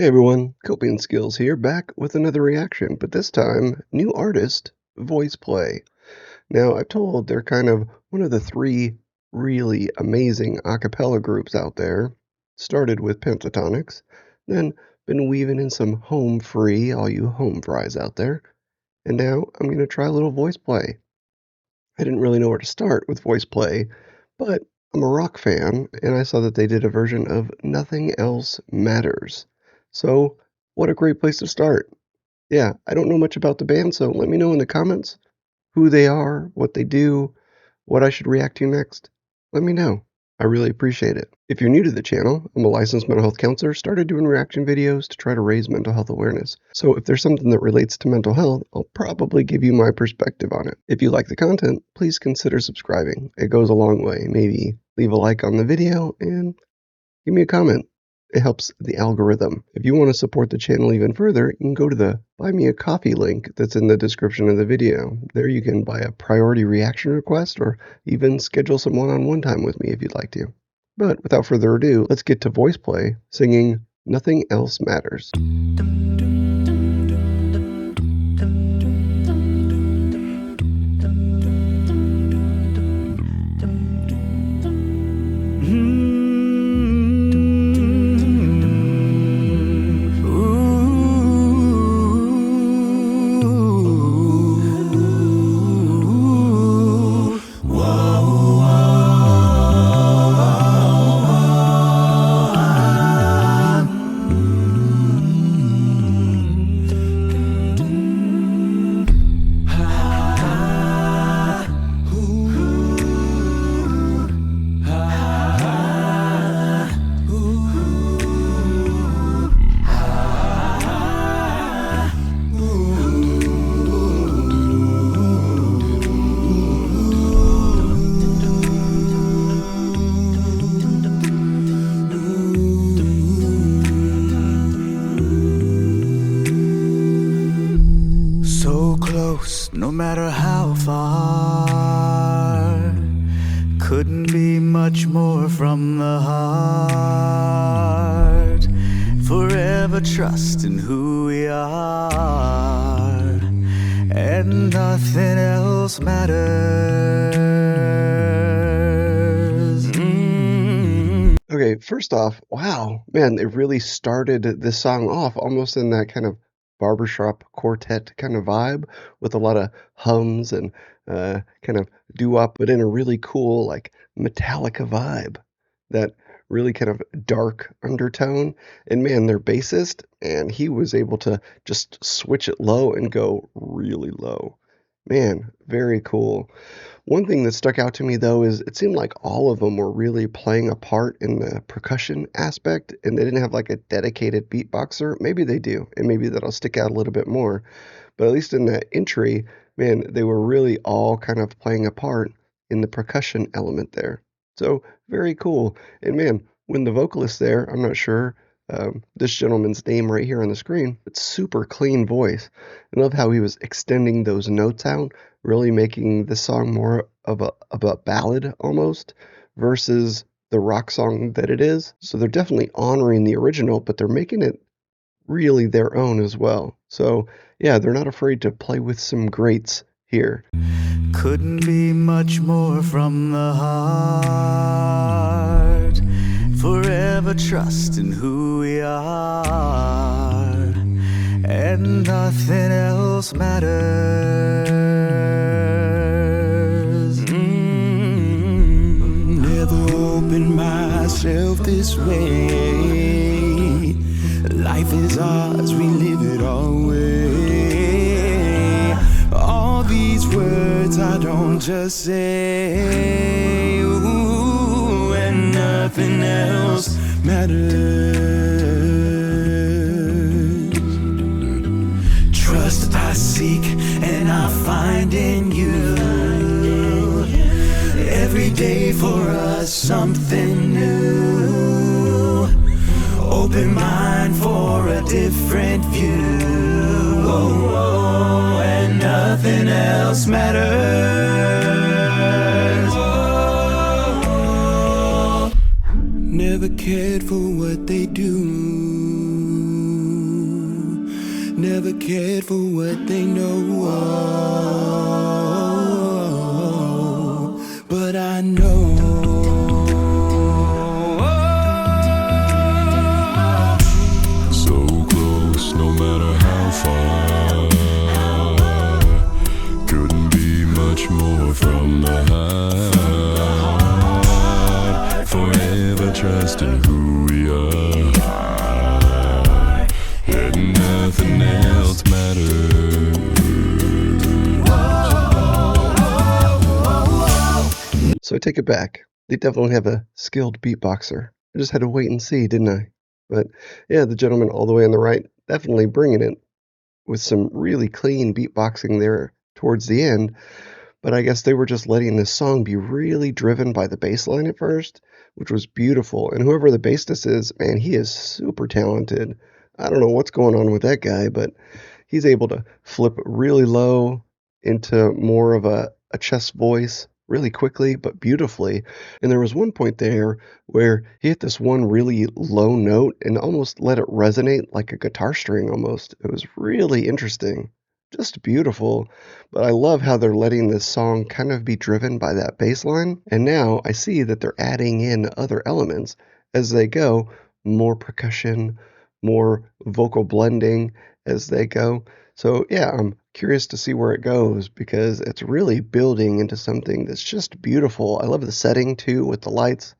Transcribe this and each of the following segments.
Hey everyone, Coping Skills here, back with another reaction, but this time, new artist, VoicePlay. Now, I've told they're kind of one of the three really amazing a cappella groups out there. Started with pentatonics, then been weaving in some home free, all you home fries out there, and now I'm going to try a little VoicePlay. I didn't really know where to start with VoicePlay, but I'm a rock fan, and I saw that they did a version of Nothing Else Matters. So, what a great place to start. Yeah, I don't know much about the band, so let me know in the comments who they are, what they do, what I should react to next. Let me know. I really appreciate it. If you're new to the channel, I'm a licensed mental health counselor, started doing reaction videos to try to raise mental health awareness. So if there's something that relates to mental health, I'll probably give you my perspective on it. If you like the content, please consider subscribing. It goes a long way. Maybe leave a like on the video and give me a comment. It helps the algorithm. If you want to support the channel even further, you can go to the Buy Me a Coffee link that's in the description of the video. There you can buy a priority reaction request or even schedule some one-on-one time with me if you'd like to. But without further ado, let's get to VoicePlay singing Nothing Else Matters. No matter how far, couldn't be much more from the heart. Forever trusting who we are, and nothing else matters. Okay, first off, wow, man, they really started this song off almost in that kind of barbershop quartet kind of vibe with a lot of hums and kind of doo-wop, but in a really cool, like, Metallica vibe. That really kind of dark undertone. And man, their bassist, and he was able to just switch it low and go really low. Man, very cool. One thing that stuck out to me, though, is it seemed like all of them were really playing a part in the percussion aspect, and they didn't have like a dedicated beatboxer. Maybe they do, and maybe that'll stick out a little bit more. But at least in that entry, man, they were really all kind of playing a part in the percussion element there. So very cool. And man, when the vocalist there, I'm not sure this gentleman's name right here on the screen, but super clean voice. I love how he was extending those notes out, really making the song more of a ballad almost versus the rock song that it is. So they're definitely honoring the original, but they're making it really their own as well. So yeah, they're not afraid to play with some greats here. Couldn't be much more from the heart. Forever trusting who we are, and nothing else matters. Never opened myself this way. Life is ours, we live it our way. All these words I don't just say, ooh, and nothing else matters. Trust I seek and I find in you. Every day for us something new. Open mind for a different view. Oh, and nothing else matters. Never cared for what they do. never cared for what they know. But I know so close, no matter how far. Couldn't be much more from the heart. Forever trusting who we are, and nothing else matters. So I take it back. They definitely have a skilled beatboxer. I just had to wait and see, didn't I? But yeah, the gentleman all the way on the right, definitely bringing it with some really clean beatboxing there towards the end. But I guess they were just letting this song be really driven by the bass line at first, which was beautiful. And whoever the bassist is, man, he is super talented. I don't know what's going on with that guy, but he's able to flip really low into more of a chest voice really quickly but beautifully. And there was one point there where he hit this one really low note and almost let it resonate like a guitar string almost. It was really interesting. Just beautiful. But I love how they're letting this song kind of be driven by that bass line. And now I see that they're adding in other elements as they go, more percussion, more vocal blending as they go. So yeah, I'm curious to see where it goes because it's really building into something that's just beautiful. I love the setting too with the lights.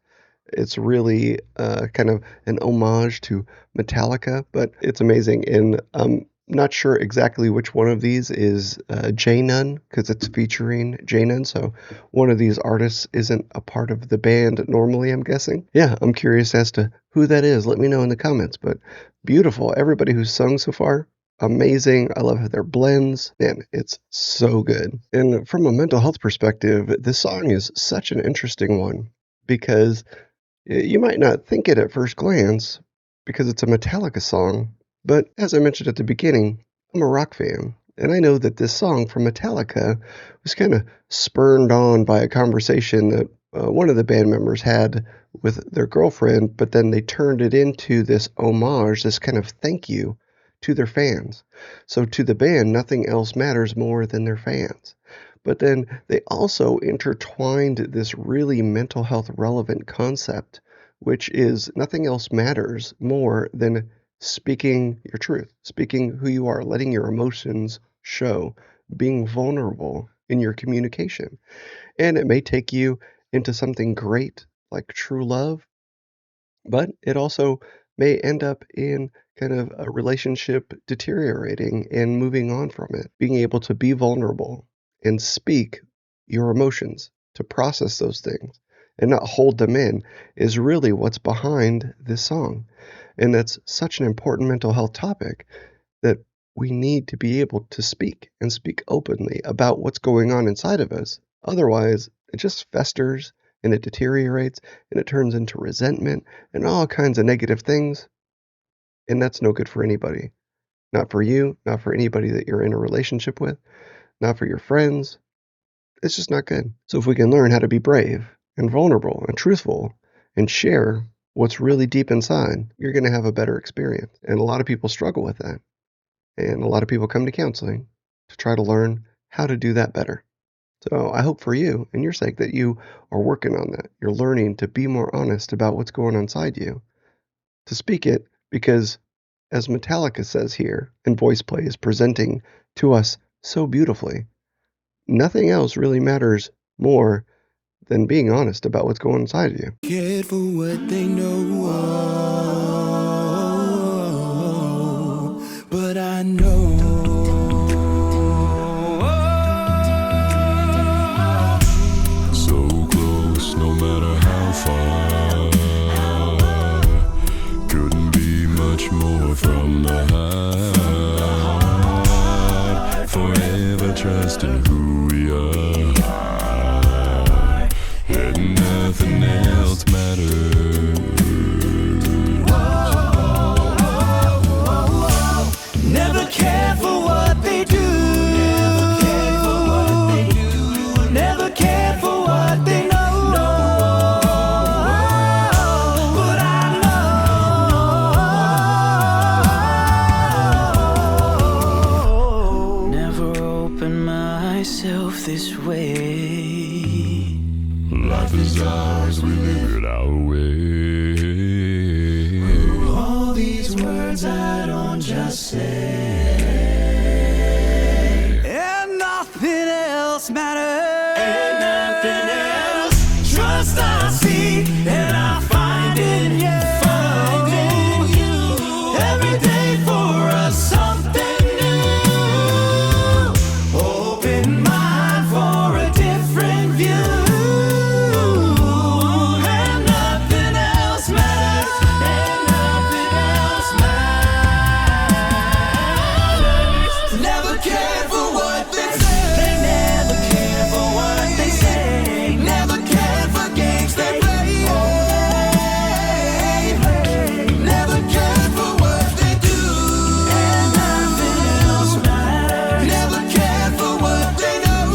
It's really kind of an homage to Metallica, but it's amazing. And I'm not sure exactly which one of these is J Nun because it's featuring J Nun. So one of these artists isn't a part of the band normally, I'm guessing. Yeah, I'm curious as to who that is. Let me know in the comments. But beautiful. Everybody who's sung so far, amazing. I love how their blends. Man, it's so good. And from a mental health perspective, this song is such an interesting one because you might not think it at first glance because it's a Metallica song, but as I mentioned at the beginning, I'm a rock fan, and I know that this song from Metallica was kind of spurred on by a conversation that one of the band members had with their girlfriend, but then they turned it into this homage, this kind of thank you to their fans. So to the band, nothing else matters more than their fans. But then they also intertwined this really mental health relevant concept, which is nothing else matters more than speaking your truth, speaking who you are, letting your emotions show, being vulnerable in your communication. And it may take you into something great like true love, but it also may end up in kind of a relationship deteriorating and moving on from it. Being able to be vulnerable and speak your emotions, to process those things and not hold them in is really what's behind this song. And that's such an important mental health topic that we need to be able to speak and speak openly about what's going on inside of us. Otherwise, it just festers and it deteriorates and it turns into resentment and all kinds of negative things. And that's no good for anybody. Not for you, not for anybody that you're in a relationship with, not for your friends. It's just not good. So if we can learn how to be brave and vulnerable and truthful and share what's really deep inside, you're going to have a better experience. And a lot of people struggle with that. And a lot of people come to counseling to try to learn how to do that better. So I hope for you and your sake that you are working on that. You're learning to be more honest about what's going on inside you, to speak it, because as Metallica says here, and VoicePlay is presenting to us so beautifully, nothing else really matters more than being honest about what's going on inside of you. Cared for what they know, but I know so close, no matter how far. Couldn't be much more from the heart. Forever trusting who we are, and nothing else matters. Never care for what they do. Never care for what they know. But I know ours, we live it our way. All these words I don't just say, and nothing else matters. And nothing else. Trust I see and I find in you. Every day for us something new. Open mind for a different view. And nothing else matters. And nothing else matters. Never cared for what they say. They never care for what they say. Never cared for games they play. Never cared for what they do. And nothing else matters. Never cared for what they know.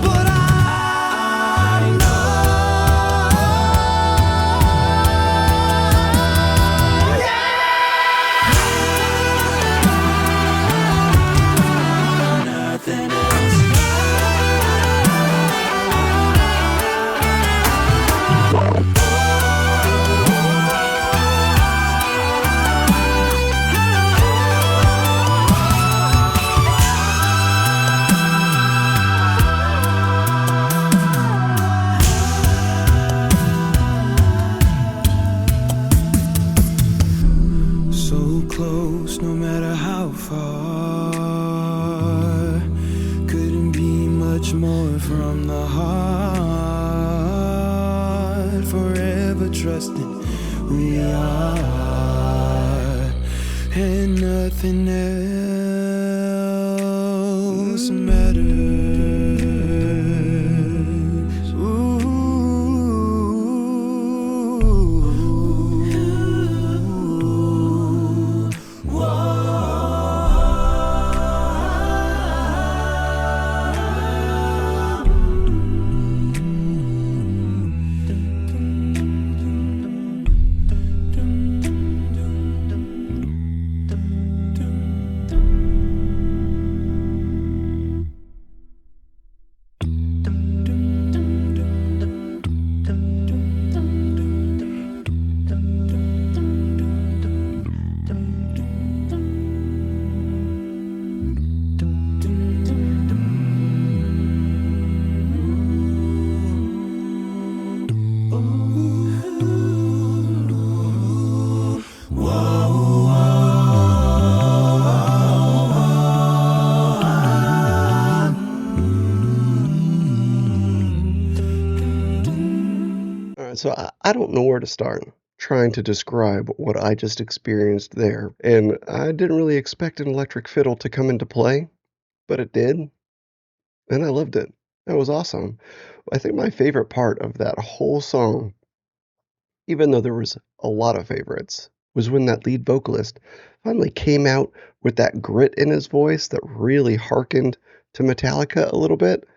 But I know nothing else. So close, no matter how far. Couldn't be much more from the heart. Forever trusting who we are, and nothing else matters. So I don't know where to start trying to describe what I just experienced there. And I didn't really expect an electric fiddle to come into play, but it did, and I loved it. That was awesome. I think my favorite part of that whole song, even though there was a lot of favorites, was when that lead vocalist finally came out with that grit in his voice that really harkened to Metallica a little bit.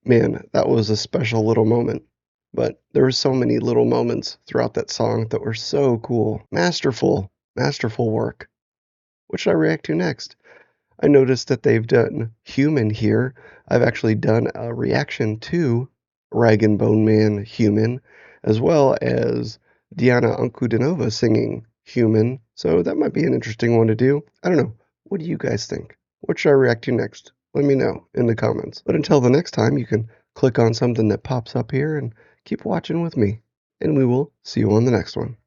Man, that was a special little moment. But there were so many little moments throughout that song that were so cool. Masterful, masterful work. What should I react to next? I noticed that they've done Human here. I've actually done a reaction to Rag and Bone Man Human, as well as Diana Ankudinova singing Human. So that might be an interesting one to do. I don't know. What do you guys think? What should I react to next? Let me know in the comments. But until the next time, you can click on something that pops up here and keep watching with me. And we will see you on the next one.